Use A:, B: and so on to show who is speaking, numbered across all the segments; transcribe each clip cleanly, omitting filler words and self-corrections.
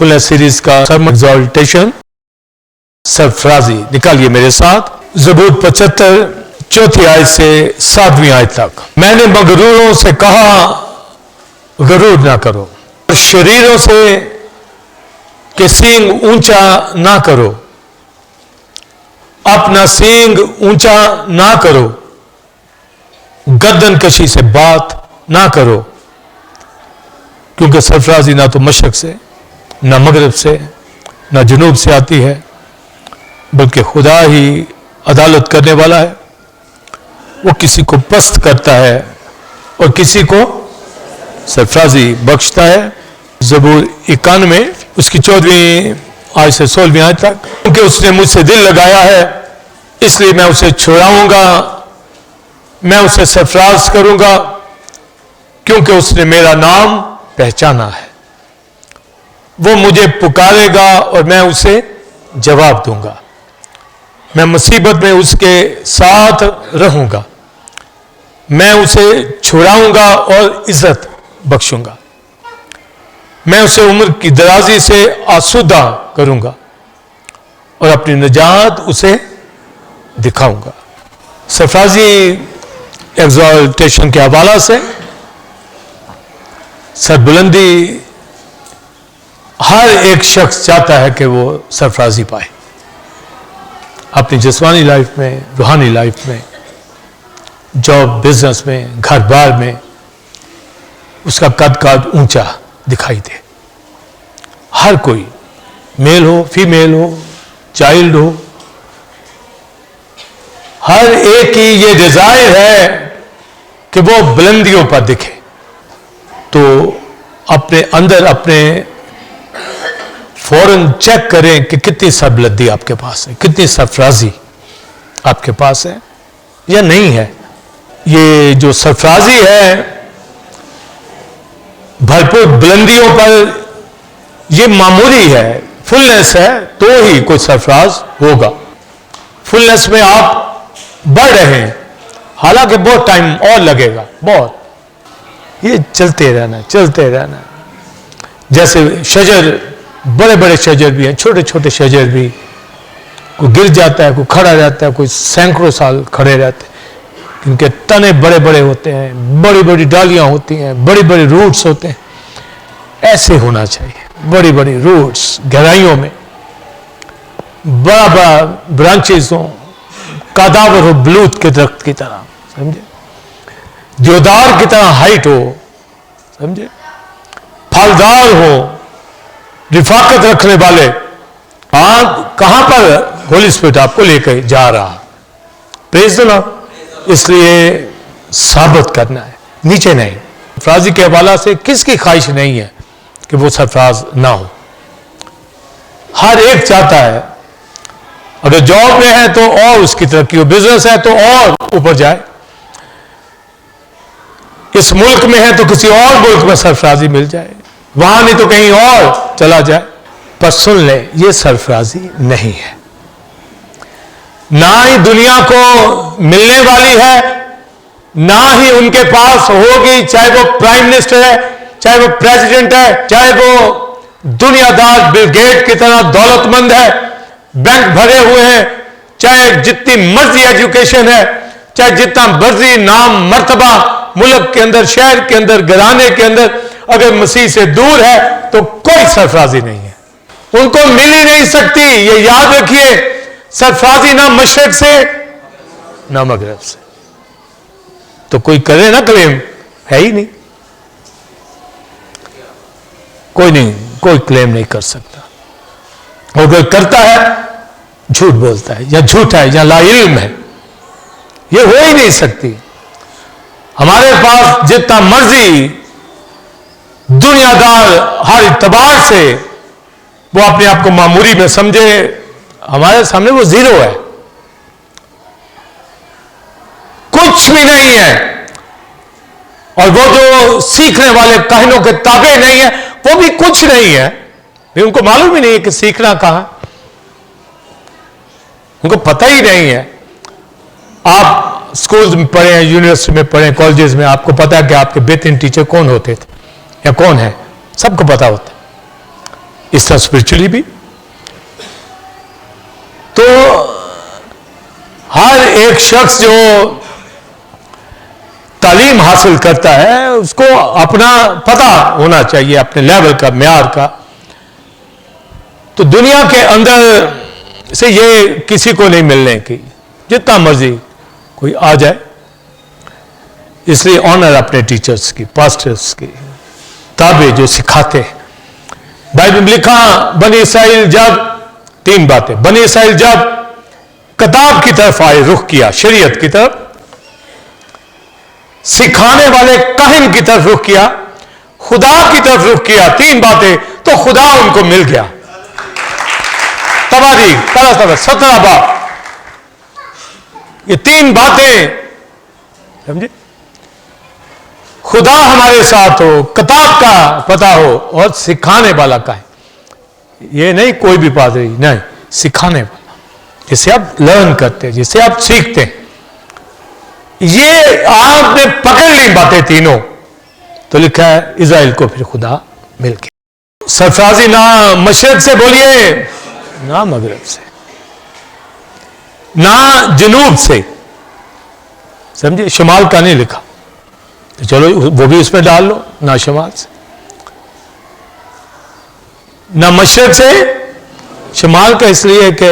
A: Fullness series का sermon exaltation सरफराजी निकालिए मेरे साथ। ज़बूर 75 चौथी आयत से 7वीं आयत तक। मैंने मगरूरों से कहा गरूर ना करो, शरीरों से कि सींग ऊंचा ना करो, अपना सींग ऊंचा ना करो, गर्दन कशी से बात ना करो, क्योंकि सरफराजी ना तो मशरक से, ना मगरब से, ना जुनूब से आती है, बल्कि खुदा ही अदालत करने वाला है। वो किसी को पस्त करता है और किसी को सरफराजी बख्शता है। ज़बूर 91 उसकी 14वीं आयत से 16वीं आयत तक। क्योंकि उसने मुझसे दिल लगाया है, इसलिए मैं उसे छुड़ाऊंगा, मैं उसे सरफराज करूंगा, क्योंकि उसने मेरा नाम पहचाना है। वो मुझे पुकारेगा और मैं उसे जवाब दूंगा। मैं मुसीबत में उसके साथ रहूंगा, मैं उसे छुड़ाऊंगा और इज्जत बख्शूंगा। मैं उसे उम्र की दराजी से आसूदा करूंगा और अपनी निजात उसे दिखाऊंगा। सरफराजी एग्जॉल्टेशन के हवाला से सरबुलंदी हर एक शख्स चाहता है कि वो सरफराजी पाए अपनी जिस्मानी लाइफ में, रूहानी लाइफ में, जॉब, बिजनेस में, घर बार में उसका कद काद ऊंचा दिखाई दे। हर कोई, मेल हो, फीमेल हो, चाइल्ड हो, हर एक की ये डिजायर है कि वो बुलंदियों पर दिखे। तो अपने अंदर अपने फौरन चेक करें कि कितनी सरबुलंदी आपके पास है, कितनी सरफराजी आपके पास है या नहीं है। ये जो सरफराजी है भरपूर बुलंदियों पर, ये मामूली है, फुलनेस है तो ही कोई सरफराज होगा। फुलनेस में आप बढ़ रहे हैं, हालांकि बहुत टाइम और लगेगा, बहुत। ये चलते रहना, चलते रहना। जैसे शजर, बड़े बड़े शजर भी हैं, छोटे छोटे शजर भी, कोई गिर जाता है, कोई खड़ा रहता है, कोई सैकड़ों साल खड़े रहते हैं। इनके तने बड़े बड़े होते हैं, बड़ी बड़ी डालियां होती हैं, बड़ी बड़ी रूट्स होते हैं। ऐसे होना चाहिए, बड़ी बड़ी रूट्स, गहराइयों में बड़ा बड़ा ब्रांचेस हो, कादावर हो, बलूत के दरख्त की तरह, समझे, देवदार की तरह हाइट हो, समझे, फलदार हो, रिफाकत रखने वाले। कहां पर होली स्पिरिट आपको लेकर जा रहा, प्रेज द लॉर्ड। इसलिए साबित करना है, नीचे नहीं। सरफराजी के हवाला से किसकी ख्वाहिश नहीं है कि वो सरफराज ना हो। हर एक चाहता है, अगर जॉब में है तो और उसकी तरक्की हो, बिजनेस है तो और ऊपर जाए, इस मुल्क में है तो किसी और मुल्क में सरफराजी मिल जाए, वहां नहीं तो कहीं और चला जाए। पर सुन ले, ये सरफराजी नहीं है, ना ही दुनिया को मिलने वाली है, ना ही उनके पास होगी। चाहे वो प्राइम मिनिस्टर है, चाहे वो प्रेसिडेंट है, चाहे वो दुनियादार बिल गेट की तरह दौलतमंद है, बैंक भरे हुए हैं, चाहे जितनी मर्जी एजुकेशन है, चाहे जितना मर्जी नाम मर्तबा मुल्क के अंदर, शहर के अंदर, घराने के अंदर, अगर मसीह से दूर है तो कोई सरफराजी नहीं है, उनको मिल ही नहीं सकती। ये याद रखिए, सरफराजी ना मशरक से ना मगरब से। तो कोई करे ना क्लेम, है ही नहीं, कोई नहीं, कोई क्लेम नहीं कर सकता। और कोई करता है झूठ बोलता है, या झूठा है, या लाइल्म है, ये हो ही नहीं सकती। हमारे पास जितना मर्जी दुनियादार हर इतबार से वो अपने आप को मामूली में समझे, हमारे सामने वो जीरो है, कुछ भी नहीं है। और वो जो सीखने वाले काहिनों के ताबे नहीं है, वो भी कुछ नहीं है, उनको मालूम ही नहीं है कि सीखना कहां, उनको पता ही नहीं है। आप स्कूल में पढ़े, यूनिवर्सिटी में पढ़े, कॉलेजेस में, आपको पता है कि आपके बेहतरीन टीचर कौन होते थे या कौन है, सबको पता होता है। इस तरह स्पिरिचुअली भी। तो हर एक शख्स जो तालीम हासिल करता है उसको अपना पता होना चाहिए, अपने लेवल का, म्यार का। तो दुनिया के अंदर से ये किसी को नहीं मिलने की, जितना मर्जी कोई आ जाए। इसलिए ऑनर अपने टीचर्स की, पास्टर्स की, ताबे जो सिखाते हैं। बाइबल में लिखा, बनी इसराइल जब, 3 बातें, बनी इसराइल जब किताब की तरफ आए, रुख किया शरीयत की तरफ, सिखाने वाले काहिन की तरफ रुख किया, खुदा की तरफ रुख किया, 3 बातें, तो खुदा उनको मिल गया। तबारी 17 बाब, ये 3 बातें, समझे? खुदा हमारे साथ हो, किताब का पता हो, और सिखाने वाला का है। ये नहीं कोई भी पादरी, नहीं, सिखाने वाला, जिसे आप लर्न करते हैं, जिसे आप सीखते हैं। ये आपने पकड़ ली बातें तीनों, तो लिखा है इज़राइल को फिर खुदा मिल गया। सरफराजी ना मशरक से बोलिए, ना मगरब से, ना जनूब से, समझे? शुमाल का नहीं लिखा, तो चलो वो भी उसमें डाल लो, ना शुमाल से, ना मशरक से। शुमाल का इसलिए कि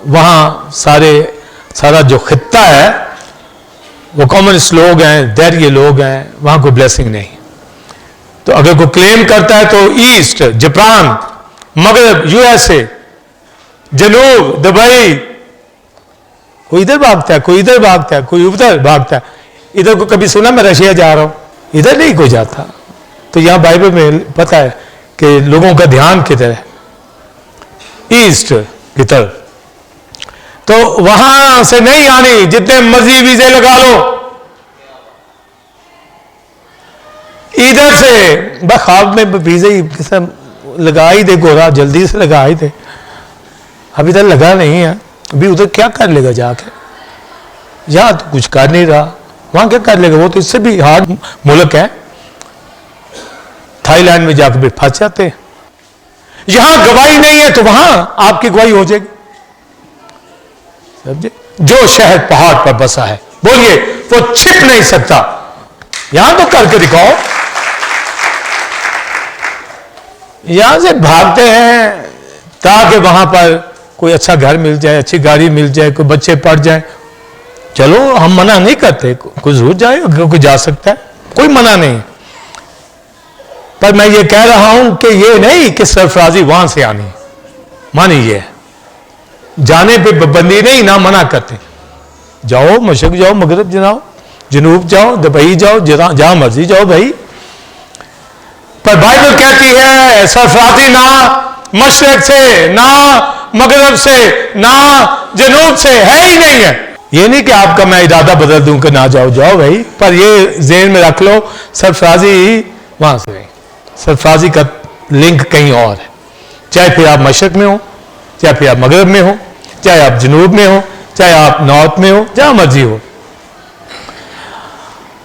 A: वहां सारा जो खित्ता है वो कम्युनिस्ट लोग हैं, दैर्य लोग हैं, वहां कोई ब्लेसिंग नहीं। तो अगर कोई क्लेम करता है तो ईस्ट, जापान, मगरब, यूएसए, जनूब, दुबई, कोई इधर भागता है, कोई इधर भागता है, कोई उधर भागता है। इधर को कभी सुना मैं रशिया जा रहा हूं, इधर नहीं कोई जाता। तो यहां बाइबल में पता है कि लोगों का ध्यान किधर है, ईस्ट की तरफ। तो वहां से नहीं आनी, जितने मर्जी वीजे लगा लो, इधर से बखाब में वीजे ही लगा ही दे, गोरा जल्दी से लगा ही दे। अभी तक लगा नहीं है, अभी उधर क्या कर लेगा जाके? यहां तो कुछ कर नहीं रहा, वहां क्या कर लेगा? वो तो इससे भी हार्ड मुल्क है, थाईलैंड में जाकर भी फंस जाते हैं। यहां गवाही नहीं है तो वहां आपकी गवाही हो जाएगी, समझे? जो शहर पहाड़ पर बसा है, बोलिए, वो छिप नहीं सकता। यहां तो करके दिखाओ। यहां से भागते हैं ताकि वहां पर कोई अच्छा घर मिल जाए, अच्छी गाड़ी मिल जाए, कोई बच्चे पढ़ जाए। चलो हम मना नहीं करते, कोई जरूर जाए, कोई जा सकता है, कोई मना नहीं। पर मैं ये कह रहा हूं कि ये नहीं कि सरफराजी वहां से आनी, मानी ये जाने पे पाबंदी नहीं, ना मना करते। जाओ, मशरक जाओ, मगरब जाओ, जनूब जाओ, दुबई जाओ, जहां मर्जी जाओ भाई। पर बाइबल कहती है सरफराजी ना मशरक से, ना मगरब से, ना जनूब से, है ही नहीं है। ये नहीं कि आपका मैं इरादा बदल दूं कि ना जाओ, जाओ भाई, पर ये ज़हन में रख लो, सरफराजी वहां से नहीं, सरफराजी का लिंक कहीं और है। चाहे फिर आप मशरक में हो, चाहे फिर आप मगरब में हो, चाहे आप जनूब में हो, चाहे आप नॉर्थ में हो, जहां मर्जी हो।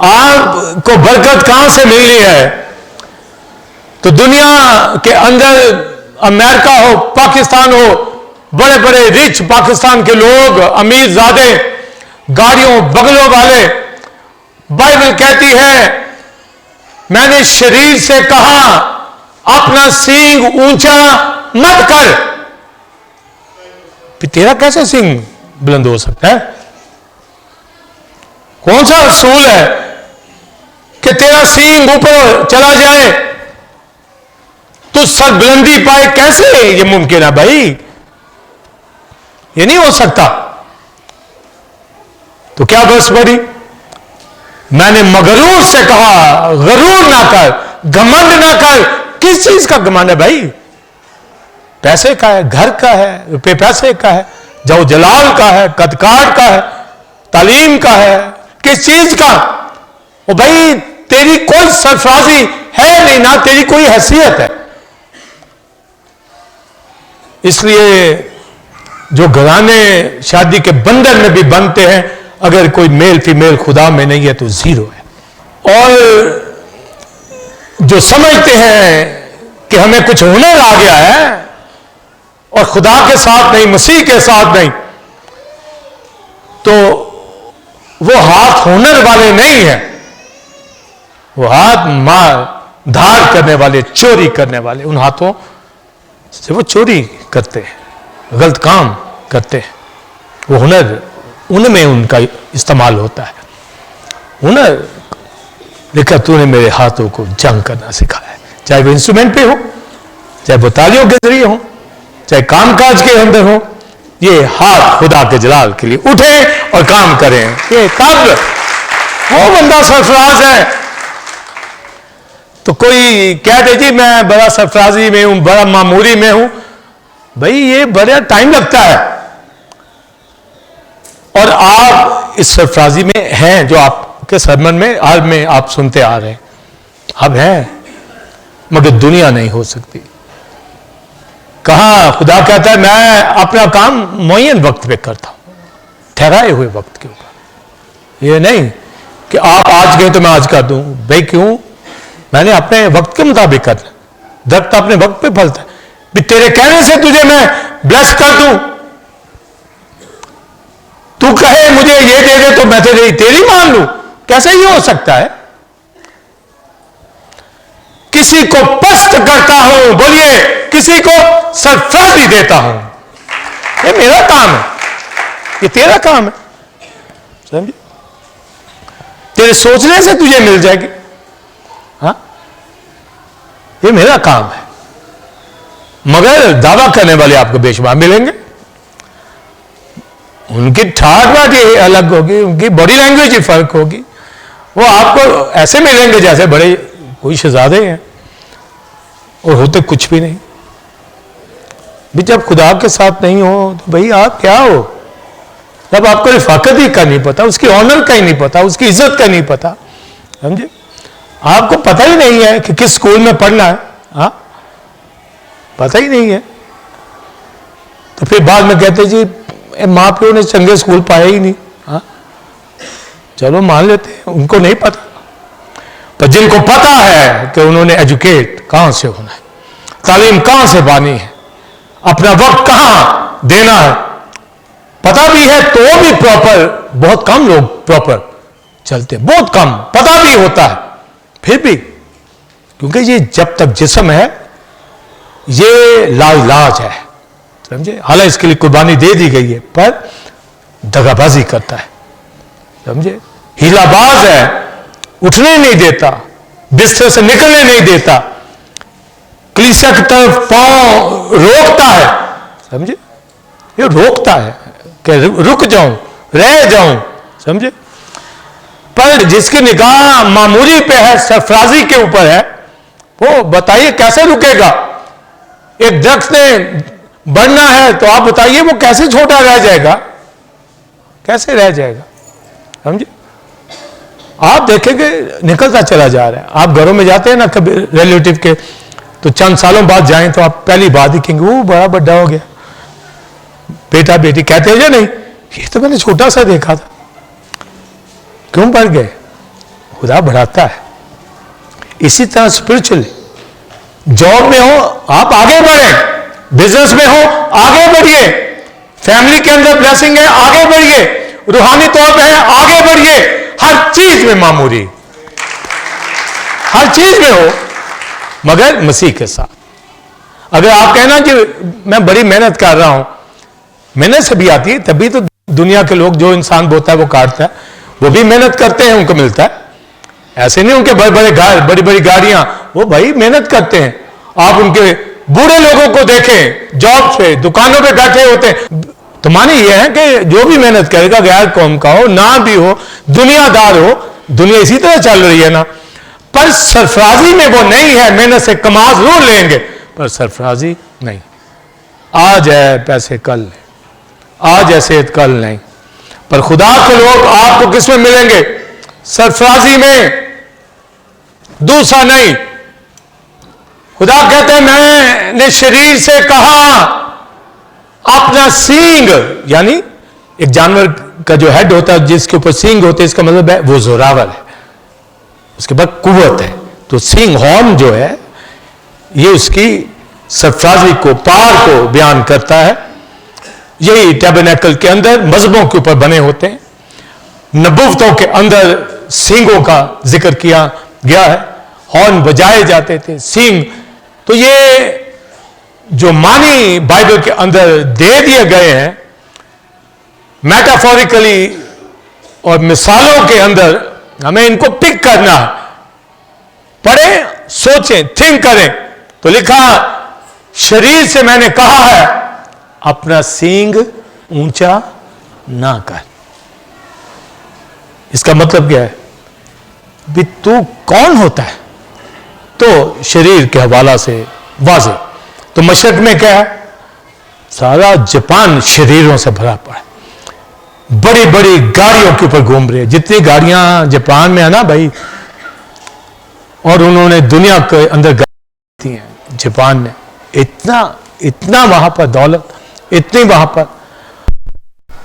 A: आपको बरकत कहां से मिलनी है? तो दुनिया के अंदर अमेरिका हो, पाकिस्तान हो, बड़े बड़े रिच पाकिस्तान के लोग, अमीर ज़ादे, गाड़ियों बंगलों वाले, बाइबल कहती है मैंने शरीर से कहा अपना सींग ऊंचा मत कर। तेरा कैसे सींग बुलंद हो सकता है? कौन सा असूल है कि तेरा सींग ऊपर चला जाए तो सर बुलंदी पाए? कैसे ये मुमकिन है भाई? ये नहीं हो सकता। तो क्या बस पड़ी? मैंने मगरूर से कहा गरूर ना कर, घमंड ना कर। किस चीज का घमंड है भाई? पैसे का है, घर का है, रुपये पैसे का है, जाओ जलाल का है, कदकाट का है, तालीम का है, किस चीज का? ओ भाई तेरी कोई सरफराजी है नहीं, ना तेरी कोई हैसियत है। इसलिए जो घराने शादी के बंधन में भी बनते हैं, अगर कोई मेल फीमेल खुदा में नहीं है तो जीरो है। और जो समझते हैं कि हमें कुछ हुनर आ गया है और खुदा के साथ नहीं, मसीह के साथ नहीं, तो वो हाथ हुनर वाले नहीं है, वो हाथ मार धार करने वाले, चोरी करने वाले, उन हाथों से वो चोरी करते हैं, गलत काम करते हैं। वो हुनर उनमें उनका इस्तेमाल होता है। हुनर देखा, तूने मेरे हाथों को जंग करना सिखाया है, चाहे वो इंस्ट्रूमेंट पे हो, चाहे वो तालियों के जरिए हो, चाहे कामकाज के अंदर हो, ये हाथ खुदा के जलाल के लिए उठे और काम करें। ये तब वो बंदा सरफराज है। तो कोई कह दे जी मैं बड़ा सरफराजी में हूं, बड़ा मामूली में हूं, भाई ये बड़ा टाइम लगता है। और आप इस सरफराजी में हैं जो आपके सरमन में आज में आप सुनते आ रहे हैं, अब हैं, मगर दुनिया नहीं हो सकती। कहा खुदा कहता है मैं अपना काम मुअय्यन वक्त पे करता हूं, ठहराए हुए वक्त के ऊपर। ये नहीं कि आप आज गए तो मैं आज कर दूं। भाई क्यों? मैंने अपने वक्त के मुताबिक करना। दरख्त अपने वक्त पे फलता है। भी तेरे कहने से तुझे मैं ब्लेस कर दूं, तू कहे मुझे ये दे दे तो मैं तेरी मान लूं, कैसे ये हो सकता है? किसी को पस्त करता हूं, बोलिए, किसी को सरफराजी देता हूं। ये मेरा काम है, ये तेरा काम है, समझे? तेरे सोचने से तुझे मिल जाएगी। हाँ, ये मेरा काम है। मगर दावा करने वाले आपको बेशुमार मिलेंगे। उनकी ठाट बाट ये अलग होगी, उनकी बॉडी लैंग्वेज ही फर्क होगी। वो आपको ऐसे मिलेंगे जैसे बड़े कोई शहजादे हैं और होते कुछ भी नहीं। भी जब खुदा के साथ नहीं हो तो भाई आप क्या हो? जब आपको रिफाकत ही का नहीं पता, उसकी ऑनर का ही नहीं पता, उसकी इज्जत का नहीं पता, समझे? आपको पता ही नहीं है कि किस स्कूल में पढ़ना है। हाँ, पता ही नहीं है, तो फिर बाद में कहते जी माँ प्यो ने चंगे स्कूल पाया ही नहीं। हाँ, चलो मान लेते हैं, उनको नहीं पता। पर जिनको पता है कि उन्होंने एजुकेट कहां से होना है, तालीम कहां से पानी है, अपना वक्त कहां देना है, पता भी है तो भी प्रॉपर, बहुत कम लोग प्रॉपर चलते, बहुत कम पता भी होता है फिर भी, क्योंकि ये जब तक जिस्म है ये लाइलाज है, समझे? हालांकि इसके लिए कुर्बानी दे दी गई है, पर दगाबाजी करता है, समझे? हीलाबाज है, उठने नहीं देता, बिस्तर से निकलने नहीं देता, कलीसिया की तरफ पांव रोकता है, समझे? ये रोकता है कि रुक जाऊं, रह जाऊं, समझे? पर जिसकी निगाह मामूली पे है, सरफराजी के ऊपर है, वो बताइए कैसे रुकेगा? एक दरख्त ने बढ़ना है तो आप बताइए वो कैसे छोटा रह जाएगा, कैसे रह जाएगा, समझे? आप देखेंगे निकलता चला जा रहा है। आप घरों में जाते हैं ना कभी रिलेटिव के, तो चंद सालों बाद जाएं तो आप पहली बात ही कहेंगे वो बड़ा बड़ा हो गया, बेटा बेटी कहते हैं या नहीं, ये तो मैंने छोटा सा देखा था। क्यों बढ़ गए? खुदा बढ़ाता है। इसी तरह स्पिरिचुअली जॉब में हो आप आगे बढ़ें, बिजनेस में हो आगे बढ़िए, फैमिली के अंदर ब्लेसिंग है आगे बढ़िए, रूहानी तौर पे है आगे बढ़िए, हर चीज में मामूली, हर चीज में हो मगर मसीह के साथ। अगर आप कहना कि मैं बड़ी मेहनत कर रहा हूं, मेहनत से भी आती है, तभी तो दुनिया के लोग जो इंसान बोता है वो काटता है, वो भी मेहनत करते हैं, उनको मिलता है। ऐसे नहीं उनके बड़े बड़े घर, बड़ी बड़ी गाड़ियां, वो भाई मेहनत करते हैं। आप उनके बूढ़े लोगों को देखें, जॉब पे दुकानों पे बैठे होते हैं, तो माने ये है कि जो भी मेहनत करेगा, गैर कौम का हो ना भी हो, दुनियादार हो, दुनिया इसी तरह चल रही है ना। पर सरफराजी में वो नहीं है, मेहनत से कमा जरूर लेंगे पर सरफराजी नहीं। आज है पैसे कल नहीं, आज है सेहत कल नहीं। पर खुदा के लोग आपको किस में मिलेंगे? सरफराजी में, दूसरा नहीं। खुदा कहते हैं मैंने शरीर से कहा अपना सींग, यानी एक जानवर का जो हेड होता है जिसके ऊपर सींग होते हैं, इसका मतलब है वो जोरावर है, उसके बाद कुव्वत है। तो सींग हॉर्न जो है ये उसकी सरफराजी को, पार को बयान करता है। यही टैबरनेकल के अंदर मजहबों के ऊपर बने होते हैं, नबुवतों के अंदर सींगों का जिक्र किया गया है, हॉर्न बजाए जाते थे, सींग। तो ये जो मानी बाइबल के अंदर दे दिए गए हैं मेटाफोरिकली और मिसालों के अंदर, हमें इनको पिक करना, पढ़ें, सोचें, थिंक करें। तो लिखा, शरीर से मैंने कहा है अपना सींग ऊंचा ना कर। इसका मतलब क्या है? भी तू कौन होता है? तो शरीर के हवाला से वाज़े। तो मशरक में क्या है? सारा जापान शरीरों से भरा पड़ा है, बड़ी बड़ी गाड़ियों के ऊपर घूम रहे हैं, जितनी गाड़ियां जापान में है ना भाई, और उन्होंने दुनिया के अंदर गाड़ी हैं जापान ने, इतना वहां पर दौलत, इतनी वहां पर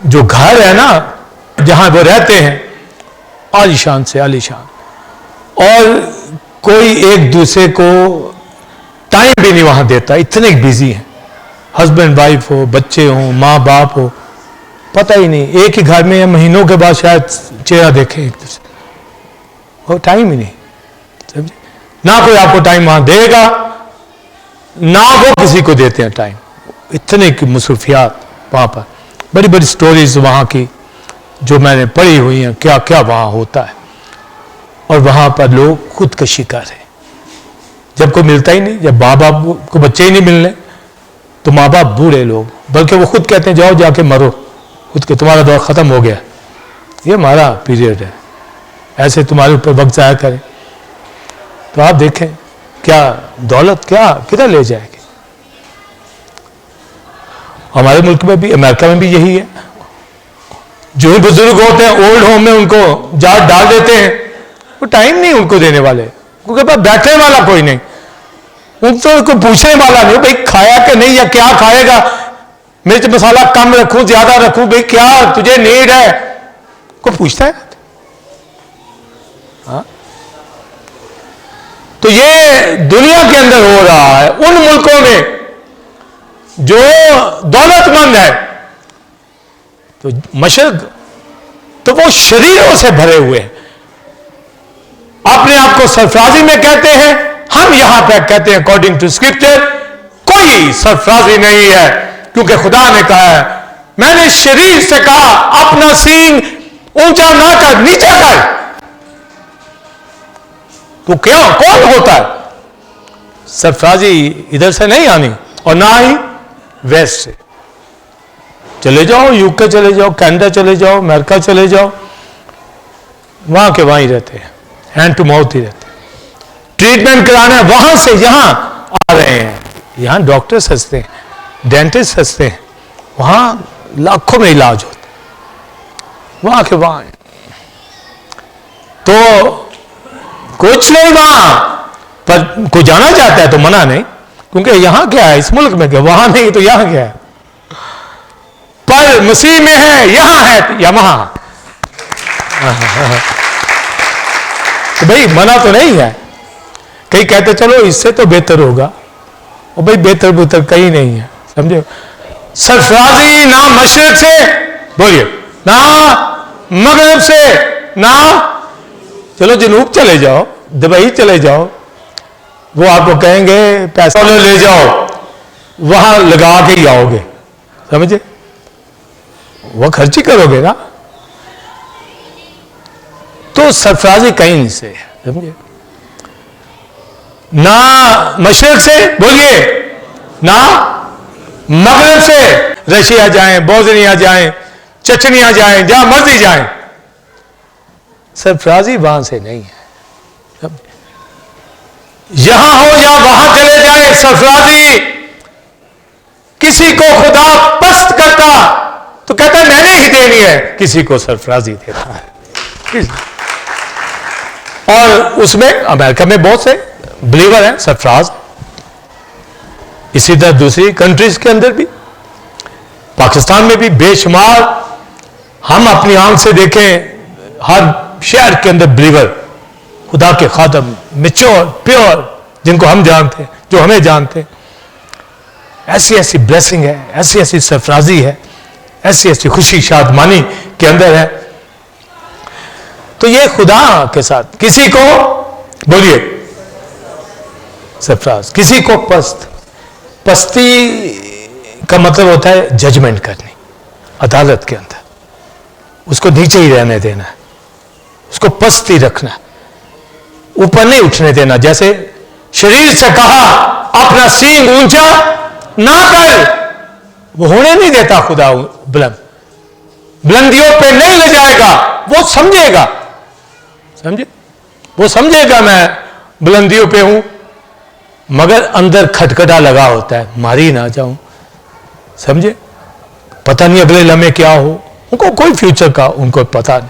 A: जो घर है ना जहां वो रहते हैं, आलीशान से आलीशान, और कोई एक दूसरे को टाइम भी नहीं वहां देता, इतने बिजी हैं, हस्बैंड वाइफ हो, बच्चे हो, माँ बाप हो, पता ही नहीं, एक ही घर में महीनों के बाद शायद चेहरा देखें एक दूसरे, वो टाइम ही नहीं, समझे ना, कोई आपको टाइम वहां देगा ना वो किसी को देते हैं टाइम, इतने की मसरूफियात वहां पर। बड़ी बड़ी स्टोरीज वहां की जो मैंने पढ़ी हुई हैं, क्या क्या वहां होता है, और वहां पर लोग खुदकशी कर रहे हैं, जब कोई मिलता ही नहीं, जब माँ बाप को बच्चे ही नहीं मिलने, तो माँ बाप बूढ़े लोग, बल्कि वो खुद कहते हैं जाओ जाके मरो, खुद के तुम्हारा दौर खत्म हो गया, ये हमारा पीरियड है, ऐसे तुम्हारे ऊपर वक्त जाया करें। तो आप देखें क्या दौलत क्या किधर ले जाएगी। हमारे मुल्क में भी, अमेरिका में भी यही है, जो बुजुर्ग होते हैं ओल्ड होम में उनको जाट डाल देते हैं, वो टाइम नहीं उनको देने वाले, उनके पास बैठने वाला कोई नहीं, उनको कोई पूछने वाला नहीं, भाई खाया कि नहीं, या क्या खाएगा, मिर्च मसाला कम रखूं ज्यादा रखूं, भाई क्या तुझे नीड है, को पूछता है। हाँ? तो ये दुनिया के अंदर हो रहा है, उन मुल्कों में जो दौलतमंद है, तो मशरक तो वो शरीरों से भरे हुए हैं, अपने आप को सरफराजी में कहते हैं, हम यहां पर कहते हैं अकॉर्डिंग टू स्क्रिप्चर कोई सरफराजी नहीं है, क्योंकि खुदा ने कहा है, मैंने शरीर से कहा अपना सींग ऊंचा ना कर, नीचा कर। तो क्या कौन होता है? सरफराजी इधर से नहीं आनी, और ना ही वेस्ट से। चले जाओ यूके चले जाओ, कनाडा चले जाओ, अमेरिका चले जाओ, वहां के वहां ही रहते हैं, हैंड टू माउथ ही रहते हैं। ट्रीटमेंट कराना वहां से यहां आ रहे हैं, यहां डॉक्टर सस्ते हैं, डेंटिस्ट सस्ते हैं, वहां लाखों में इलाज होता, वहां के वहां। तो कुछ नहीं वहां पर, कोई जाना चाहता है तो मना नहीं, क्योंकि यहां क्या है, इस मुल्क में क्या, वहां नहीं तो यहां क्या है, पर मसीह में है, यहां है या वहां। तो भाई मना तो नहीं है, कई कहते चलो इससे तो बेहतर होगा, और भाई बेहतर बेहतर कहीं नहीं है, समझे। सरफराजी ना मशरक से, बोलिए, ना मगरब से, ना, चलो जनूब चले जाओ, दुबई चले जाओ, वो आपको कहेंगे पैसा ले जाओ, वहां लगा के ही आओगे, समझे, वो खर्च ही करोगे ना। तो सरफराजी कहीं से है, समझे, ना मशरक से, बोलिए, ना मगरब से, रशिया जाएं, बोस्निया जाएं, चचनिया जाएं, जहां मर्जी जाएं, सरफराजी वहां से नहीं है। यहां हो या वहां चले जाए, सरफराजी किसी को खुदा पस्त करता तो कहता है मैंने ही देनी है, किसी को सरफराजी देता है। और उसमें अमेरिका में बहुत से बिलीवर हैं, सरफराज, इसी तरह दूसरी कंट्रीज के अंदर भी, पाकिस्तान में भी बेशुमार, हम अपनी आंख से देखें हर शहर के अंदर बिलीवर, खुदा के खादम, मैच्योर, प्योर, जिनको हम जानते हैं, जो हमें जानते हैं। ऐसी ऐसी ब्लेसिंग है, ऐसी ऐसी सरफराजी है, ऐसी ऐसी खुशी शादमानी के अंदर है। तो ये खुदा के साथ किसी को बोलिए सरफराज, किसी को पस्त। पस्ती का मतलब होता है जजमेंट करनी अदालत के अंदर, उसको नीचे ही रहने देना है, उसको पस्ती रखना, ऊपर नहीं उठने देना। जैसे शरीर से कहा अपना सींग ऊंचा ना कर, वो होने नहीं देता खुदा बुलंद, बुलंदियों पे नहीं ले जाएगा, वो समझेगा, समझे, वो समझेगा मैं बुलंदियों पे हूं, मगर अंदर खटखटा लगा होता है, मारी ना जाऊं, समझे, पता नहीं अगले लम्हे क्या हो, उनको कोई फ्यूचर का उनको पता नहीं।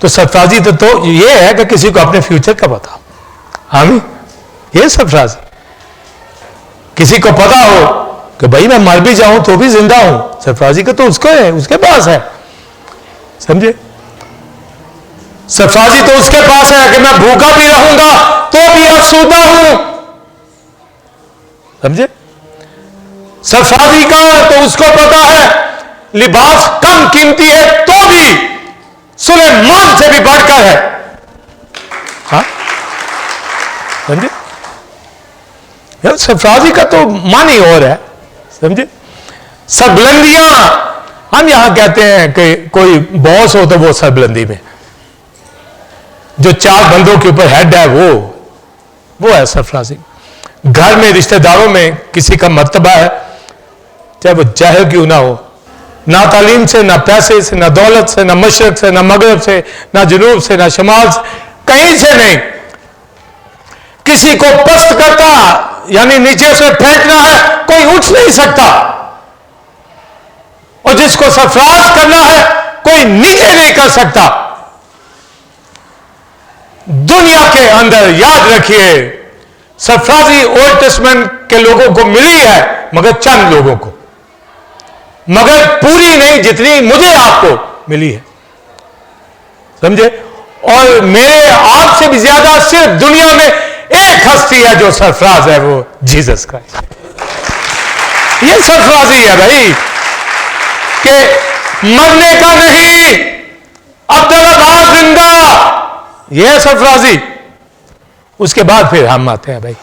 A: तो सरफराजी तो ये है कि किसी को अपने फ्यूचर का पता, हामी ये सरफराजी, किसी को पता हो कि भाई मैं मर भी जाऊं तो भी जिंदा हूं, सरफराजी का तो उसको है, उसके पास है, समझे। सरफराजी तो उसके पास है कि मैं भूखा भी रहूंगा तो भी आसूदा हूं, समझे। सरफराजी का तो उसको पता है लिबास कम कीमती है तो भी सुलेमान से भी बढ़कर है, हाँ समझे। यार सरफराजी का तो मान ही और है, समझे। सरबुलंदियां हम यहां कहते हैं कि कोई बॉस हो तो वो सरबुलंदी में, जो 4 बंदों के ऊपर हेड है वो है सरफराजी। घर में रिश्तेदारों में किसी का मर्तबा है, चाहे वो जाहिल क्यों ना हो, ना तालीम से, ना पैसे से, ना दौलत से, ना मशरक से, ना मगरब से, ना जुनूब से, ना शमाल से, कहीं से नहीं। किसी को पस्त करता यानी नीचे से फेंकना है, कोई उठ नहीं सकता, और जिसको सरफराज करना है कोई नीचे नहीं कर सकता। दुनिया के अंदर याद रखिए सरफराजी ओल्ड टेस्टमेंट के लोगों को मिली है, मगर चंद लोगों को, मगर पूरी नहीं जितनी मुझे आपको मिली है, समझे। और मेरे आपसे भी ज्यादा सिर्फ दुनिया में एक हस्ती है जो सरफराज है, वो जीसस क्राइस्ट। ये सरफराजी है भाई, कि मरने का नहीं, अब्दुल जिंदा, ये है सरफराजी। उसके बाद फिर हम आते हैं भाई,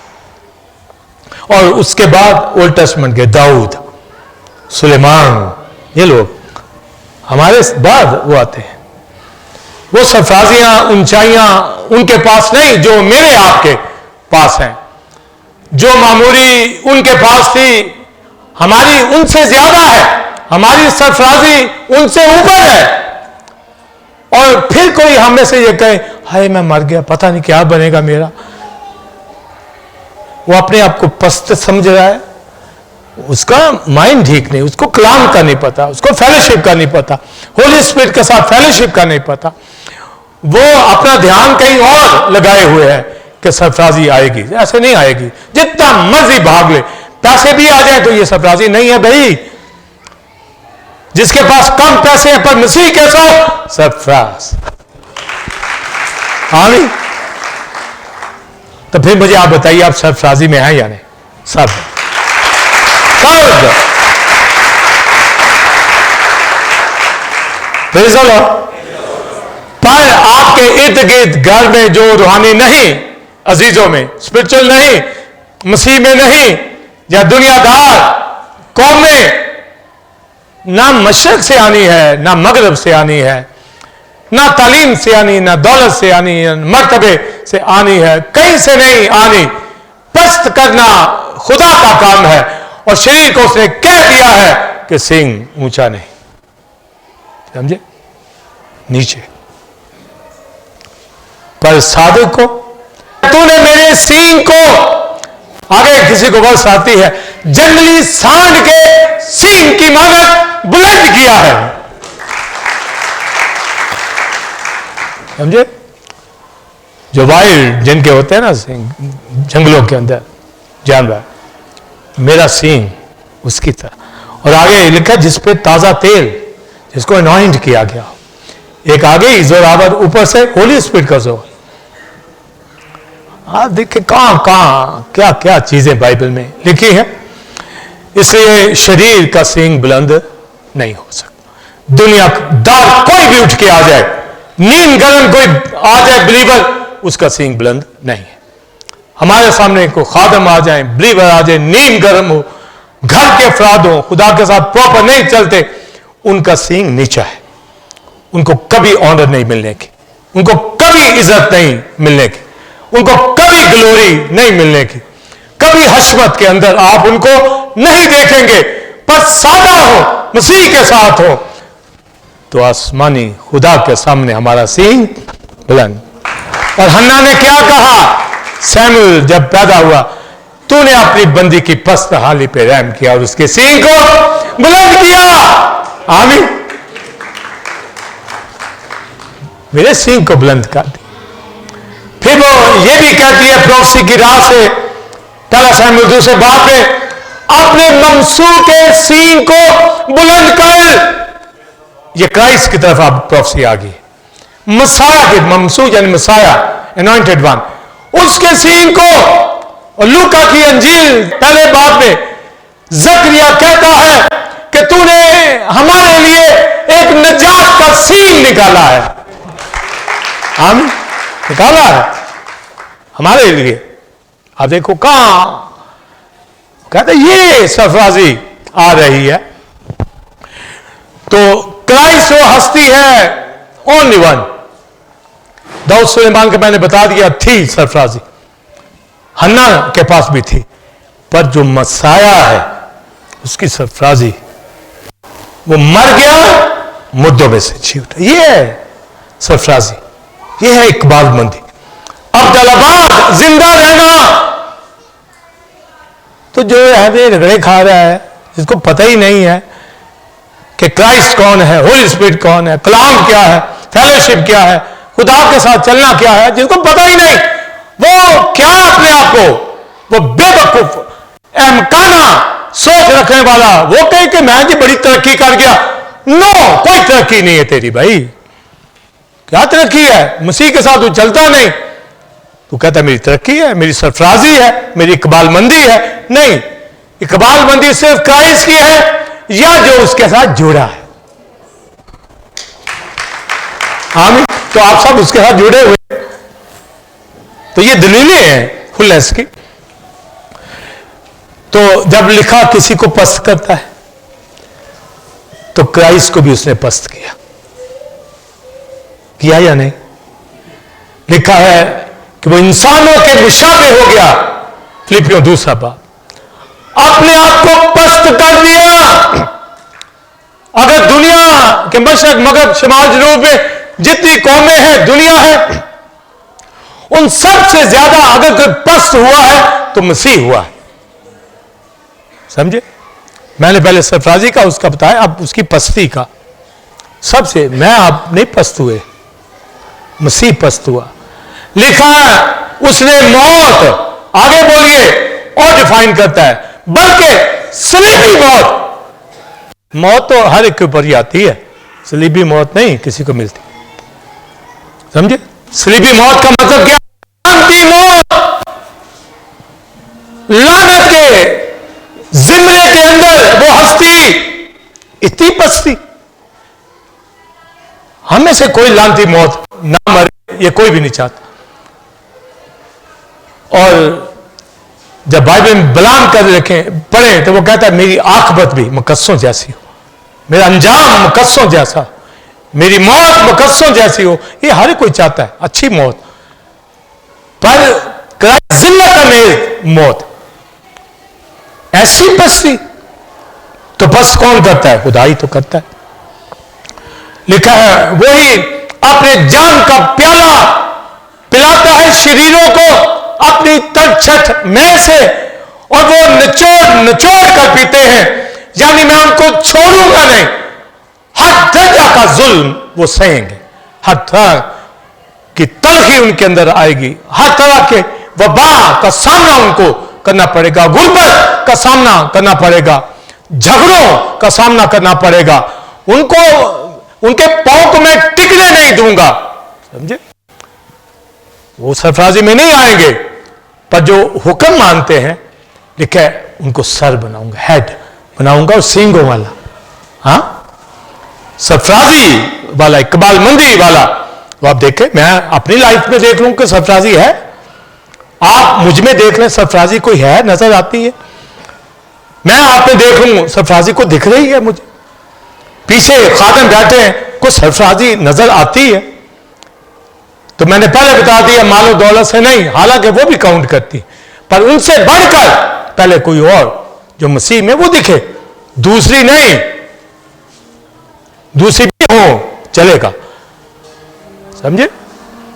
A: और उसके बाद ओल्ड टेस्टमेंट के दाऊद, सुलेमान, ये लोग हमारे बाद वो आते हैं। वो सरफराजियां, ऊंचाइयां उनके पास नहीं जो मेरे आपके पास हैं, जो मामूली उनके पास थी हमारी उनसे ज्यादा है, हमारी सरफराजी उनसे ऊपर है। और फिर कोई हमें से ये कहे हाय मैं मर गया, पता नहीं क्या बनेगा मेरा, वो अपने आप को पस्त समझ रहा है, उसका माइंड ठीक नहीं, उसको कलाम का नहीं पता, उसको फेलोशिप का नहीं पता, होली स्पिरिट के साथ फेलोशिप का नहीं पता। वो अपना ध्यान कहीं और लगाए हुए है कि सरफराजी आएगी, ऐसे नहीं आएगी, जितना मर्जी भाग ले, पैसे भी आ जाए तो ये सरफराजी नहीं है भाई। जिसके पास कम पैसे हैं पर मसीह कैसा हो, सरफराज। आमीन। तो फिर मुझे आप बताइए, आप सरफराजी में हैं या नहीं? सब पर आपके इर्द गिर्द घर में जो रूहानी नहीं, अजीजों में स्पिरिचुअल नहीं, मसीह में नहीं, या दुनियादार कौम में, ना मशरक से आनी है, ना मगरब से आनी है, ना तालीम से आनी, ना दौलत से आनी, मर्तबे से आनी है, कहीं से नहीं आनी। पस्त करना खुदा का काम है, और शरीर को उसने कह दिया है कि सींग ऊंचा नहीं, समझे, नीचे। पर सादिक को, तूने मेरे सींग को, आगे किसी को वर्ष आती है, जंगली सांड के सींग की मानक बुलंद किया है, समझे। जो वाइल्ड जिनके होते हैं ना सींग, जंगलों के अंदर जानवर, मेरा सींग उसकी तरह। और आगे लिखा जिस पे ताजा तेल, जिसको अनॉइंट किया गया, एक आगे ही जोरावर, ऊपर से होली स्पिरिट का जोर। आप देखिए कहां कहां क्या क्या चीजें बाइबल में लिखी हैं। इसलिए शरीर का सींग बुलंद नहीं हो सकता। दुनियादार कोई भी उठ के आ जाए, नीम गरम कोई आ जाए बिलीवर, उसका सींग बुलंद नहीं है। हमारे सामने कोई खादम आ जाए, बिलीवर आ जाए, नीम गरम हो, घर के अफराद हो, खुदा के साथ प्रॉपर नहीं चलते, उनका सींग नीचा है। उनको कभी ऑनर नहीं मिलने की, उनको कभी इज्जत नहीं मिलने की, उनको कभी ग्लोरी नहीं मिलने की, कभी हशमत के अंदर आप उनको नहीं देखेंगे। पर सादा हो, मसीह के साथ हो, तो आसमानी खुदा के सामने हमारा सींग बुलंद। और हन्ना ने क्या कहा? सैमुअल जब पैदा हुआ, तूने अपनी बंदी की पस्त हाली पे रहम किया और उसके सींग को बुलंद किया। आमीन। मेरे सींग को बुलंद कर दी। फिर वो ये भी कहती है प्रोफेसी की राह से, पहला सैमुअल 2 से बात में, अपने ममसू के सींग को बुलंद कर। ये क्राइस्ट की तरफ आप प्रोफेसी आ गई। मसाया के ममसू यानी मसाया, अनॉइंटेड वन, उसके सींग को। और लूका की अंजील पहले बाब में जकरिया कहता है कि तूने हमारे लिए एक नजात का सींग निकाला है। हम निकाला है हमारे लिए। आप देखो कहां कहते ये सरफराजी आ रही है। तो क्राइस्ट वो हस्ती है ओनली वन। दाऊद सुलेमान के मैंने बता दिया थी सरफराजी, हन्ना के पास भी थी, पर जो मसाया है उसकी सरफराजी, वो मर गया मुर्दों में से जी उठा। ये है सरफराजी, ये है इकबालमंदी। अब्दुल्लाबाद जिंदा रहना। तो जो है वे रगड़े खा रहा है, जिसको पता ही नहीं है कि क्राइस्ट कौन है, होली स्पिरिट कौन है, कलाम क्या है, फेलोशिप क्या है, खुदा के साथ चलना क्या है, जिसको पता ही नहीं, वो क्या अपने आप को, वो बेवकूफ अहमकाना सोच रखने वाला, वो कहे कि मैं जी बड़ी तरक्की कर गया। नो, कोई तरक्की नहीं है तेरी भाई। क्या तरक्की है? मसीह के साथ तू चलता नहीं, तू कहता मेरी तरक्की है, मेरी सरफराजी है, मेरी इकबालमंदी है। नहीं, इकबालमंदी सिर्फ क्राइस्ट की है या जो उसके साथ जुड़ा है। आमीन। तो आप सब उसके साथ जुड़े हुए, तो ये दलीलें हैं फुलनेस की। तो जब लिखा किसी को पस्त करता है, तो क्राइस्ट को भी उसने पस्त किया या नहीं? लिखा है कि वो इंसानों के मुशाबे हो गया। फिलिपियों 2 बाब, अपने आप को पस्त कर दिया। अगर दुनिया के मशरक मगरब शुमाल जनूब में जितनी कौमें हैं, दुनिया है, उन सब से ज्यादा अगर कोई पस्त हुआ है तो मसीह हुआ है। समझे? मैंने पहले सरफराजी का उसका बताया, अब उसकी पस्ती का। सबसे मैं आप नहीं पस्त हुए, मसीह पस्त हुआ। लिखा उसने मौत, आगे बोलिए, और डिफाइन करता है, बल्कि सलीबी मौत। मौत तो हर एक के ऊपर ही आती है, सलीबी मौत नहीं किसी को मिलती। समझे? सलीबी मौत का मतलब क्या? लानती मौत, लानत के जिम्मे के अंदर वो हस्ती इतनी पस्ती। हमें से कोई लानती मौत ना मरे, ये कोई भी नहीं चाहता। और जब बाइबल में बयान कर रखे पढ़े तो वो कहता है मेरी आखबत भी मुकस्सों जैसी हो, मेरा अंजाम मुकस्सों जैसा, मेरी मौत मुकस्सों जैसी हो। ये हर कोई चाहता है अच्छी मौत, पर जिल्लत में मौत ऐसी पस्ती तो बस कौन करता है? खुदा ही तो करता है। लिखा है वही अपने जान का प्याला पिलाता है शरीरों को अपनी तलछट में से, और वो निचोड़ कर पीते हैं, यानी मैं उनको छोड़ूंगा नहीं। हर दर्जा का जुल्म वो सहेंगे, हर तरह की तलखी उनके अंदर आएगी, हर तरह के वबा का सामना उनको करना पड़ेगा, गुर्बत का सामना करना पड़ेगा, झगड़ों का सामना करना पड़ेगा। उनको उनके पांव को मैं टिकने नहीं दूंगा। समझे? वो सरफराजी में नहीं आएंगे, पर जो हुक्म मानते हैं, लिखा है उनको सर बनाऊंगा, हेड बनाऊंगा, और सींगों वाला। हाँ, सरफराजी वाला, इकबाल मंदी वाला। तो आप देखें, मैं अपनी लाइफ में देख लूं कि सरफराजी है, आप मुझ में देख लें सरफराजी कोई है, नजर आती है। मैं आप में देख लूं सरफराजी को दिख रही है, मुझे पीछे खादम बैठे हैं, कुछ सरफराजी नजर आती है। तो मैंने पहले बता दिया, मालो दौलत से नहीं, हालांकि वो भी काउंट करती, पर उनसे बढ़कर पहले कोई और जो मसीह में वो दिखे, दूसरी नहीं, दूसरी भी हो चलेगा, समझे,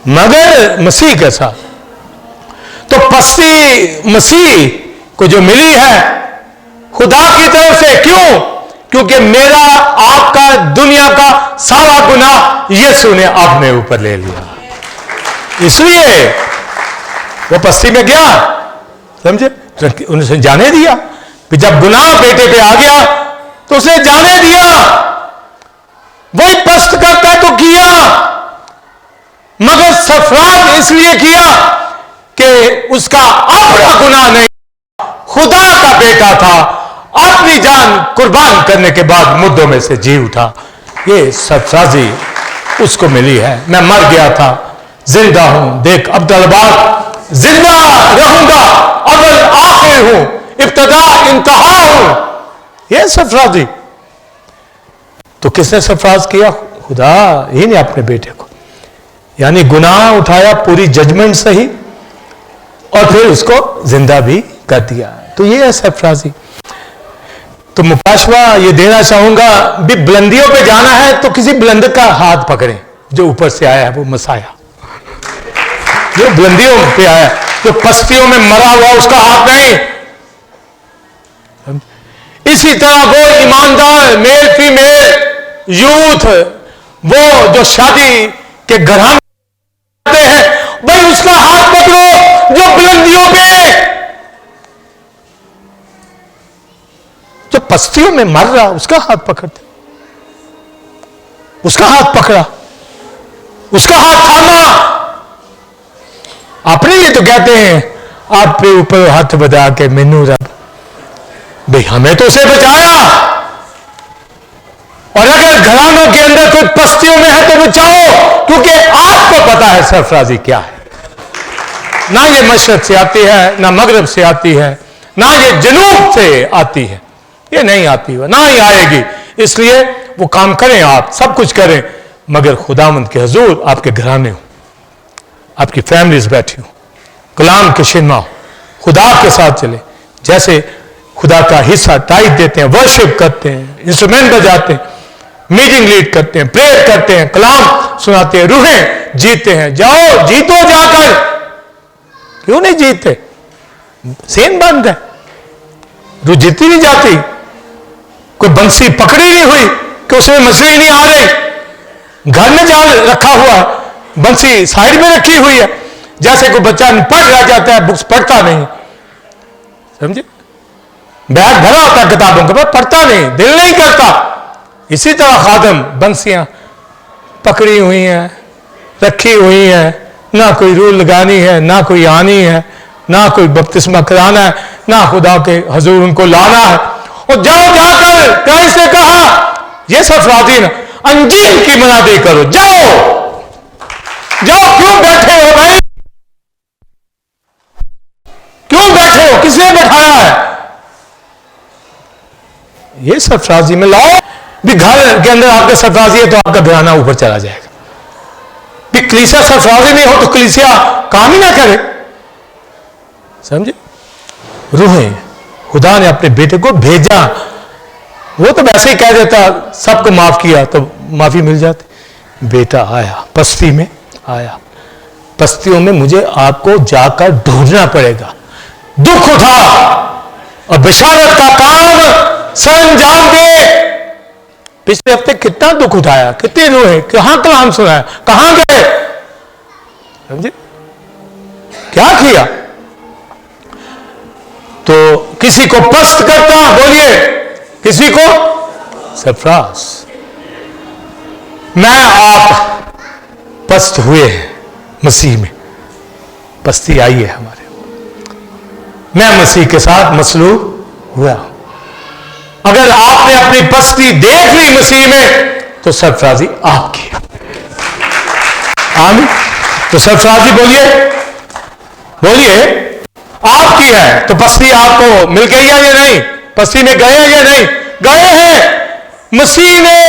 A: मगर मसीह के साथ। तो पस्ती मसीह को जो मिली है खुदा की तरफ से, क्यों? क्योंकि मेरा आपका दुनिया का सारा गुनाह यीशु ने अपने ऊपर ले लिया, इसलिए वो पस्ती में गया, समझे, उन्हें जाने दिया कि जब गुनाह बेटे पे आ गया तो उसे जाने दिया। वही पस्त करता तो किया, मगर सरफराज इसलिए किया कि उसका अपना गुनाह नहीं, खुदा का बेटा था, अपनी जान कुर्बान करने के बाद मुर्दों में से जी उठा। ये सरफराजी उसको मिली है। मैं मर गया था, जिंदा हूं, देख अब तलबार जिंदा रहूंगा, अव्वल आखिर हूं, इब्तदा इंतहा हूं। ये सरफराजी। तो किसने सरफराज किया? खुदा ही ने अपने बेटे को, यानी गुनाह उठाया पूरी जजमेंट से ही, और फिर उसको जिंदा भी कर दिया। तो ये है सरफराजी। तो मुकाशवा ये देना चाहूंगा, भी बुलंदियों पे जाना है तो किसी बुलंद का हाथ पकड़ें, जो ऊपर से आया है वो मसाया, जो बुलंदियों पे आया, जो पस्तियों में मरा हुआ उसका हाथ नहीं। इसी तरह वो ईमानदार मेल फीमेल यूथ, वो जो शादी के घराने हैं, भाई उसका हाथ पकड़ो, जो बुलंदियों पे, जो पस्तियों में मर रहा उसका हाथ पकड़ते, उसका हाथ पकड़ा, उसका हाथ थामा। अपने लिए तो कहते हैं आप पे ऊपर हाथ बधा के मैनू रब, भाई हमें तो उसे बचाया, और अगर घरानों के अंदर कोई पस्तियों में है तो बचाओ, क्योंकि आपको पता है सरफराजी क्या है। ना ये मशरक से आती है, ना मगरब से आती है, ना ये जनूब से आती है, ये नहीं आती है, ना ही आएगी। इसलिए वो काम करें, आप सब कुछ करें, मगर खुदावंद के हुजूर आपके घराने हो, आपकी फैमिलीज बैठी हो, कलाम के शिनमा हो, खुदा के साथ चले, जैसे खुदा का हिस्सा टाइट देते हैं, वर्शिप करते हैं, इंस्ट्रूमेंट बजाते हैं, मीटिंग लीड करते हैं, प्रेयर करते हैं, कलाम सुनाते हैं, रूहें जीते हैं। जाओ जीतो जाकर, क्यों नहीं जीतते? सेन बंद है, रूह जीती नहीं जाती। कोई बंसी पकड़ी नहीं हुई कि उसमें मछली नहीं आ रही, घर में जाल रखा हुआ है, बंसी साइड में रखी हुई है, जैसे कोई बच्चा पढ़ रह जाता है, बुक्स पढ़ता नहीं, समझे, बैग भरा होता किताबों के, पर पढ़ता नहीं, दिल नहीं करता। इसी तरह खादम बंसियां पकड़ी हुई हैं, रखी हुई हैं, ना कोई रूल लगानी है, ना कोई आनी है, ना कोई बपतिस्मा कराना है, ना खुदा के हुजूर उनको लाना है। और जाओ जाकर क्राइस्ट ने कहा, ये सरफराजी ना अंजील की मनादी करो, जाओ जाओ। क्यों बैठे हो भाई, क्यों बैठे हो, किसने बैठाया है? ये सरफराजी में लाओ। भी घर के अंदर आपका सरफराजी है तो आपका घराना ऊपर चला जाएगा। भी कलीसिया सरफराजी नहीं हो तो कलीसिया काम ही ना करे, समझे। रूहें खुदा ने अपने बेटे को भेजा, वो तो वैसे ही कह देता सबको माफ किया तो माफी मिल जाती। बेटा आया, पस्ती में आया, पस्तियों में मुझे आपको जाकर ढूंढना पड़ेगा, दुख उठा और बिशारत का काम सरंजाम दे। पिछले हफ्ते कितना दुख उठाया, कितने रोए, कहां कलाम सुनाया, कहां गए, समझे, क्या किया। तो किसी को पस्त करता, बोलिए, किसी को सरफराज। मैं आप पस्त हुए हैं मसीह में, पस्ती आई है हमारे, मैं मसीह के साथ मसलूब हुआ। अगर आपने अपनी पस्ती देख ली मसीह में तो सरफराजी आपकी है। आमीन। तो सरफराजी बोलिए, बोलिए आपकी है। तो पस्ती आपको मिल गई है या नहीं? पस्ती में गए या नहीं? गए हैं। मसीह ने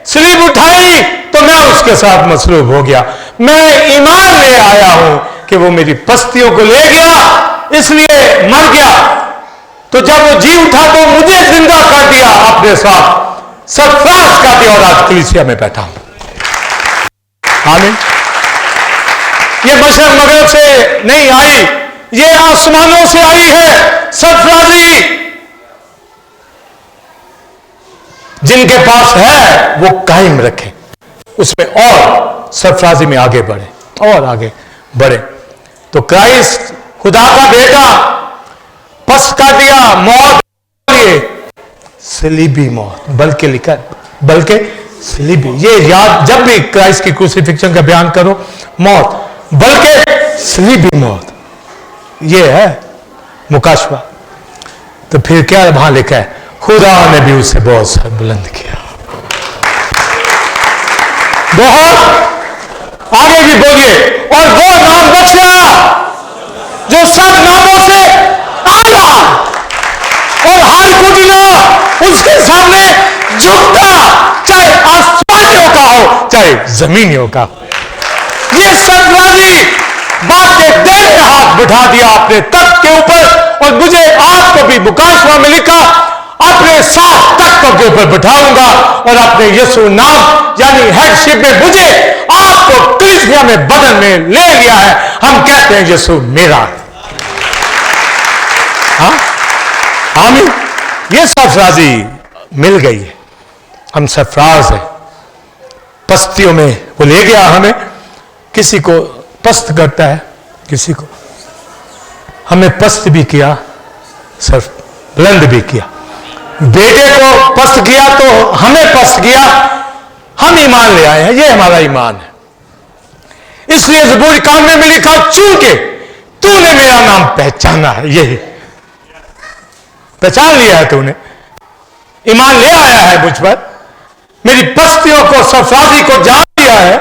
A: सलीब उठाई तो मैं उसके साथ मसलूब हो गया। मैं ईमान ले आया हूं कि वो मेरी पस्तियों को ले गया, इसलिए मर गया। तो जब वो जी उठा तो मुझे जिंदा कर दिया, अपने साथ सरफराज कर दिया और आज कलीसिया में बैठा हूं। आमीन। ये मशरक मगरब से नहीं आई, ये आसमानों से आई है सरफराजी। जिनके पास है वो कायम रखें उसमें और सरफराजी में आगे बढ़े और आगे बढ़े। तो क्राइस्ट खुदा का बेटा पस्त कर दिया मौत लिए, सलीबी मौत, बल्कि लिखा बल्कि सलीबी। ये याद, जब भी क्राइस्ट की क्रूसिफिक्शन का बयान करो, मौत बल्कि सलीबी मौत, ये है मुकाशवा। तो फिर क्या वहां लिखा है? खुदा ने भी उसे बहुत सा बुलंद किया, बहुत आगे भी बोलिए, और वो नाम बचा जो सब नामों से आला, और हर घुटना उसके सामने झुकता, चाहे आसमानियों का हो चाहे जमीनियों का हो। ये सरफराजी बाप के दाहिने हाथ बिठा दिया अपने तख्त के ऊपर, और मुझे आपको भी मुकाशवा में लिखा अपने साथ तख्तों के ऊपर बिठाऊंगा, और अपने यीशु नाम यानी हेडशिप में मुझे आपको कलीसिया में बदन में ले लिया है। हम कहते हैं यीशु मेरा। हाँ, आमीन। ये सरफराजी मिल गई है, हम सरफराज हैं। पस्तियों में वो ले गया हमें, किसी को पस्त करता है, किसी को हमें पस्त भी किया, सिर्फ बुलंद भी किया। बेटे को पस्त किया तो हमें पस्त किया, हम ईमान ले आए हैं, ये हमारा ईमान है। इसलिए ज़बूर कानून में लिखा, चूंकि तूने मेरा नाम पहचाना है, यही पहचान लिया है, तूने ईमान ले आया है मुझ पर, मेरी पस्तियों को सरफराजी को जान लिया है,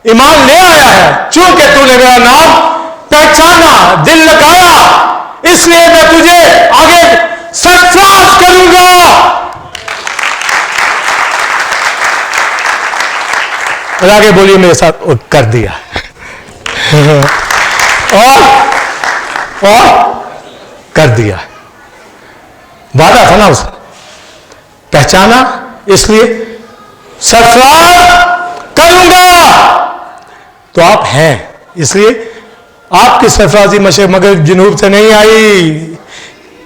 A: ईमान ले आया है। चूंकि तूने मेरा नाम पहचाना, दिल लगाया, इसलिए मैं तुझे आगे सरफराज करूंगा। और आगे बोलिए मेरे साथ, और कर दिया और कर दिया। वादा था ना उसने, पहचाना, इसलिए सरफराज करूंगा। तो आप हैं, इसलिए आपकी सरफराजी मशरिक मगरिब जनूब से नहीं आई।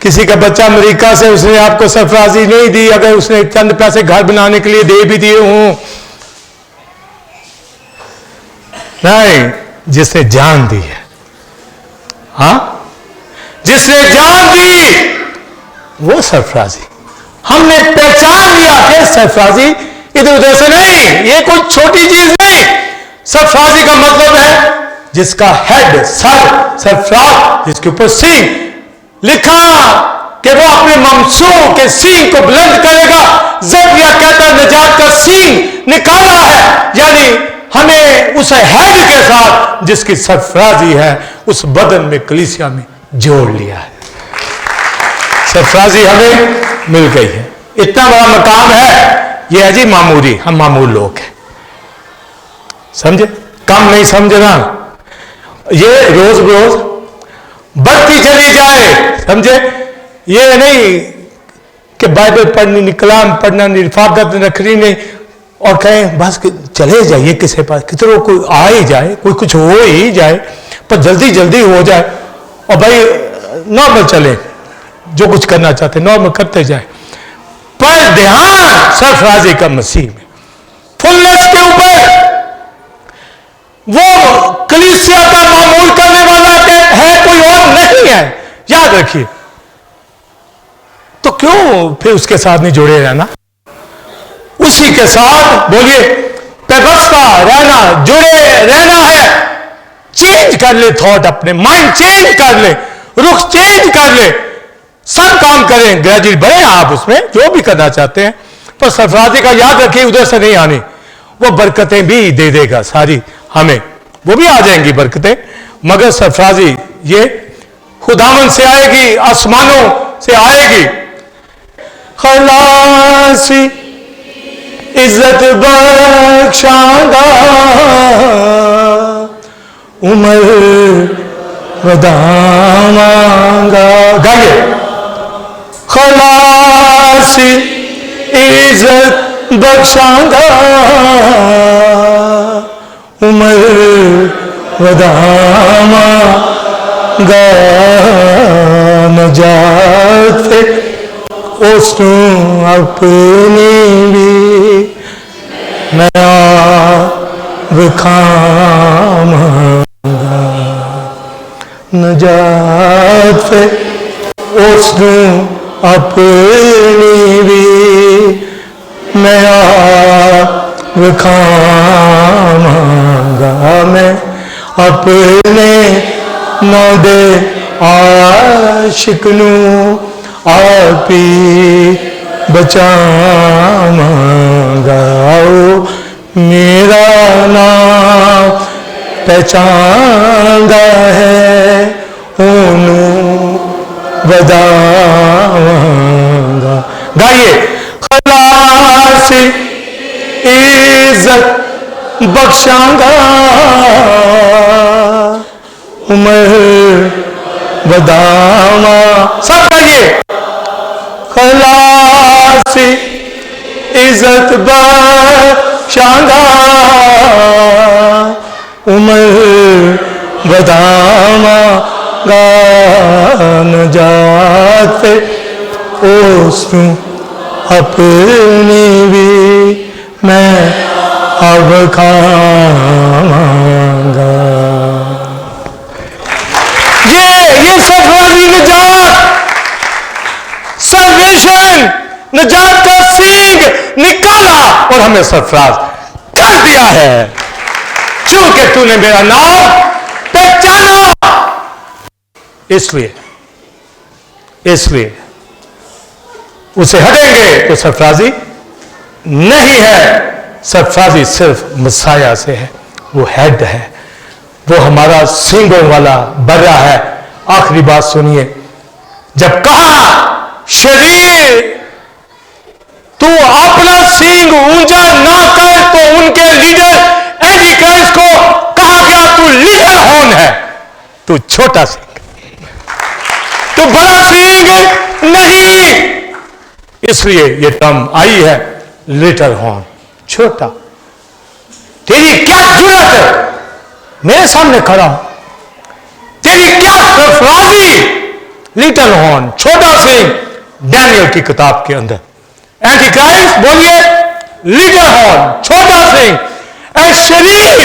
A: किसी का बच्चा अमेरिका से, उसने आपको सरफराजी नहीं दी, अगर उसने चंद पैसे घर बनाने के लिए दे भी दिए हों। नहीं, जिसने जान दी है, हाँ, जिसने जान दी वो सरफराजी। हमने पहचान लिया कि सरफराजी इधर उधर से नहीं, ये कोई छोटी चीज नहीं। सरफराजी का मतलब है जिसका हेड, सर, सरफराज, जिसके ऊपर सींग लिखा कि वो अपने ममसूह के सींग को बुलंद करेगा। ज़करिया कहता निजात का सींग निकाला है, यानी हमें उस हेड के साथ जिसकी सरफराजी है, उस बदन में, कलीसिया में जोड़ लिया है। सरफराजी हमें मिल गई है, इतना बड़ा मकाम है। ये है जी मामूली, हम मामूल लोग हैं, समझे, कम नहीं समझना। ये रोज रोज बढ़ती चली जाए, समझे। ये नहीं कि बाइबल पढ़नी निकला, पढ़ना निफाकत रखनी नहीं, और कहें बस चले जाइए किसी पास, कितनों कोई आ ही जाए, कोई कुछ हो ही जाए, पर जल्दी जल्दी हो जाए, और भाई नॉर्मल चले, जो कुछ करना चाहते नॉर्मल करते जाए। पर ध्यान सरफराजी का मसीह में, फुलनेस के ऊपर, वो कलीसिया का मामूल करने वाला है, कोई और नहीं है, याद रखिए। तो क्यों फिर उसके साथ नहीं जुड़े रहना? उसी के साथ बोलिए पेबस्ता रहना, जुड़े रहना है। चेंज कर ले थॉट, अपने माइंड चेंज कर ले, रुख चेंज कर ले, सब काम करें, ग्रेजुएट बने आप उसमें जो भी करना चाहते हैं, पर सरफराजी का याद रखिए उधर से नहीं आनी, वो बरकतें भी दे देगा सारी हमें, वो भी आ जाएंगी बरकतें, मगर सरफराजी ये खुदावन से आएगी, आसमानों से आएगी। खलासी इज्जत बख्शांगा, उमर वदामांगा, गाइए। खलासी इज्जत बख्शांगा, उमर वदामांगा, नजात उसनु अपनी भी नया विखामांगा, नजात उसनु अपनी भी नया विखामांगा, मैं अपने नौदे आशिक नू आपी बचावांगा, मेरा नाम पहचानदा है, ओनू वदावांगा। गाइए। खलासी इज्जत बख्शांगा, उमर वदावा, सब गाइए। खलासी इज्जत बख्शांगा, उमर वदावा, नजात उसनु अपनी भी मैं अब खावांगा। ये सरफराजी निजात, सल्वेशन, निजात का सींग निकाला और हमें सरफराज कर दिया है, चूंकि तूने मेरा नाम पहचाना। इसलिए उसे हटेंगे तो सरफराजी नहीं है, सरफराजी सिर्फ मसाया से है, वो हेड है, वो हमारा सींगों वाला बर्रा है। आखिरी बात सुनिए, जब कहा शरीर तू अपना सींग ऊंचा ना कर, तो उनके लीडर एंटी क्राइस्ट को कहा गया तू लिटिल हॉर्न है, तू छोटा सींग, तू बड़ा सींग नहीं। इसलिए ये टर्म आई है लिटिल हॉर्न, छोटा। तेरी क्या जरूरत है, मेरे सामने खड़ा हूं, तेरी क्या सरफराजी, लिटिल हॉर्न, छोटा सींग। डैनियल की किताब के अंदर एंटी क्राइस्ट बोलिए लिटिल हॉर्न, छोटा सींग, ए शरीर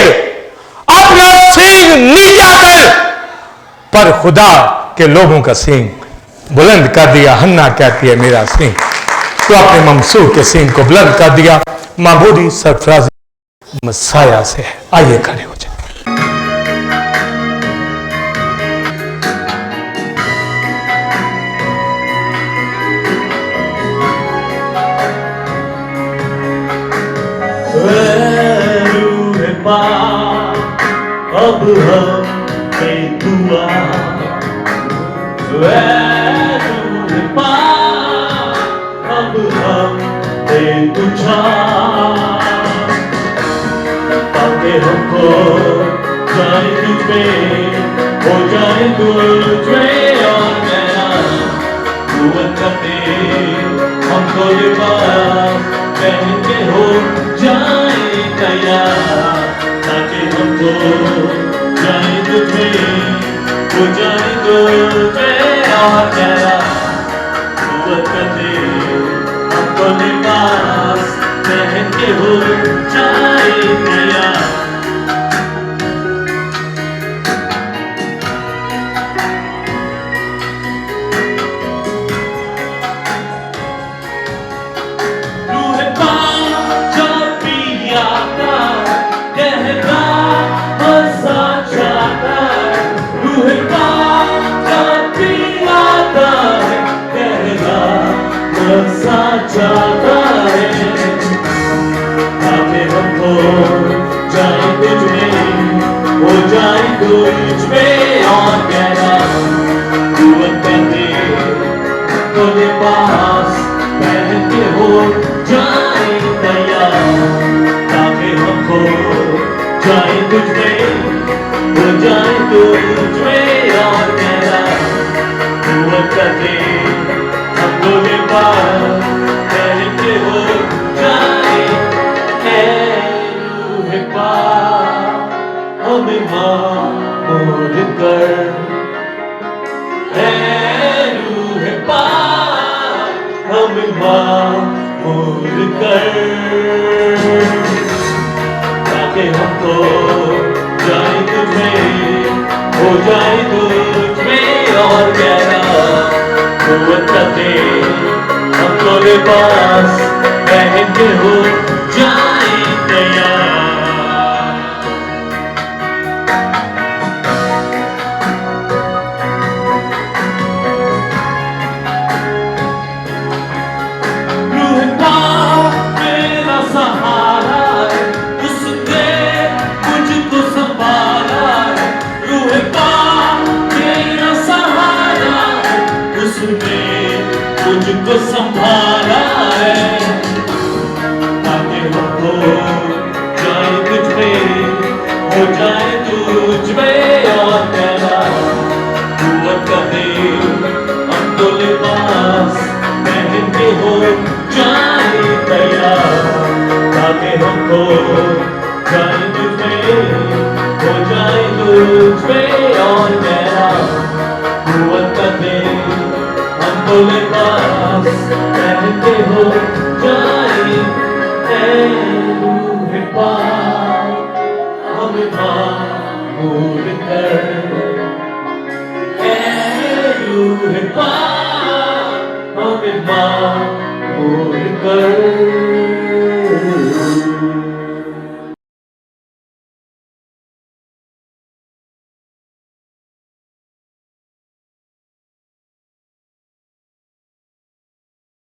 A: अपना सींग नीचा कर, पर खुदा के लोगों का सींग बुलंद कर दिया। हन्ना कहती है मेरा सींग, तो अपने ममसूह के सींग को बुलंद कर दिया। माबूदी सरफराजी मसाया से है। आइए खड़े हो जाए।
B: अब हम दुआ अब हम तुझा, ताकि हमको जाए तुझे, हो जाए तुझे और मेरा कुव्वत करते हमको लिबास पहन के हो जाए तैयार, ताकि हमको जाए तुझे, हो जाए तुझे और मेरा कुव्वत करते हमको लिबास पहन के हो जाए तैयार। Be तुझ में और कहना कुवत का तेल तेरे पास पहन के हो जाए तैयार ताकि हम खो जाए तुझ में हो जाए तुझ में और कहना कुवत का तेल हम तेरे पास पहन के हो जाए रूह पाक हमें मामूल कर रूह पाक हमें मामूल कर ताकि हमको जाए तुझमें हो जाए तुझमें और गहरा कुव्वत का तेल हम तेरे पास पहन के हो जाए तैयार सहारा है उसने मुझको संभाला है रूह पाक मेरा सहारा है उसने मुझको संभाला है ताकि हमको जाए तुझ में हो जाए तुझ में और तेरा कुव्वत का तेल हम तो लिबास पहन के हो जाए तैयार ताकि हमको जाए तुझमें हो जाए तुझमें और मेरा कुव्वत का तेल हमको लिबास पहन के हो जाए रूह पाक हमें मामूल कर रूह पाक हमें मामूल कर